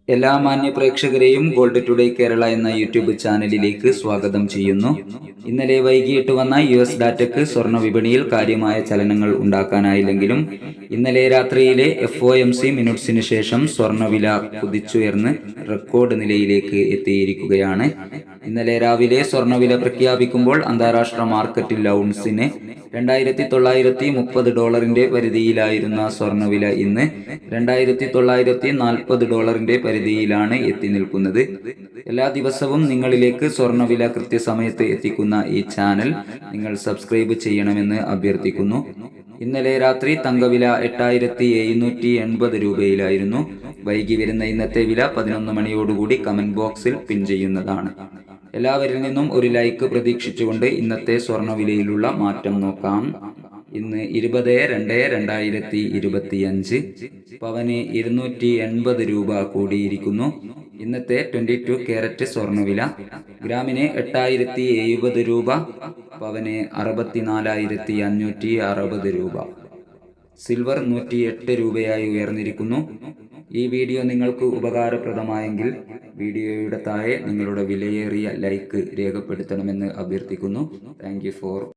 എല്ലാ മാന്യ പ്രേക്ഷകരെയും gold today Kerala എന്ന യൂട്യൂബ് ചാനലിലേക്ക് സ്വാഗതം ചെയ്യുന്നു. ഇന്നലെ വൈകിട്ട് വന്ന US ഡാറ്റയ്ക്ക് സ്വർണ്ണ വിപണിയിൽ കാര്യമായ ചലനങ്ങൾ ഉണ്ടാക്കാനായില്ലെങ്കിലും ഇന്നലെ രാത്രിയിലെ FOMC മിനിറ്റ്സിന് ശേഷം സ്വർണ്ണവില കുതിച്ചുയർന്ന് റെക്കോർഡ് നിലയിലേക്ക് എത്തിയിരിക്കുകയാണ്. ഇന്നലെ രാവിലെ സ്വർണ്ണവില പ്രഖ്യാപിക്കുമ്പോൾ അന്താരാഷ്ട്ര മാർക്കറ്റിൽ ഔൺസിന് $2,930 പരിധിയിലായിരുന്ന സ്വർണ്ണവില ഇന്ന് $2,940 പരിധിയിലാണ് എത്തി നിൽക്കുന്നത്. എല്ലാ ദിവസവും നിങ്ങളിലേക്ക് സ്വർണ്ണവില കൃത്യസമയത്ത് എത്തിക്കുന്ന ഈ ചാനൽ നിങ്ങൾ സബ്സ്ക്രൈബ് ചെയ്യണമെന്ന് അഭ്യർത്ഥിക്കുന്നു. ഇന്നലെ രാത്രി തങ്കവില 8,780 രൂപയിലായിരുന്നു. വൈകി വരുന്ന ഇന്നത്തെ വില 11 മണിയോടുകൂടി കമന്റ് ബോക്സിൽ പിൻ ചെയ്യുന്നതാണ്. എല്ലാവരിൽ നിന്നും ഒരു ലൈക്ക് പ്രതീക്ഷിച്ചുകൊണ്ട് ഇന്നത്തെ സ്വർണ്ണവിലയിലുള്ള മാറ്റം നോക്കാം. ഇന്ന് 20/2/2025 പവന് 280 രൂപ കൂടിയിരിക്കുന്നു. ഇന്നത്തെ 22 കാരറ്റ് സ്വർണ്ണവില ഗ്രാമിന് 8,070 രൂപ, പവന് 64,560 രൂപ. സിൽവർ 108 രൂപയായി ഉയർന്നിരിക്കുന്നു. ഈ വീഡിയോ നിങ്ങൾക്ക് ഉപകാരപ്രദമായെങ്കിൽ വീഡിയോയുടെ താഴെ നിങ്ങളുടെ വിലയേറിയ ലൈക്ക് രേഖപ്പെടുത്തണമെന്ന് അഭ്യർത്ഥിക്കുന്നു. Thank you for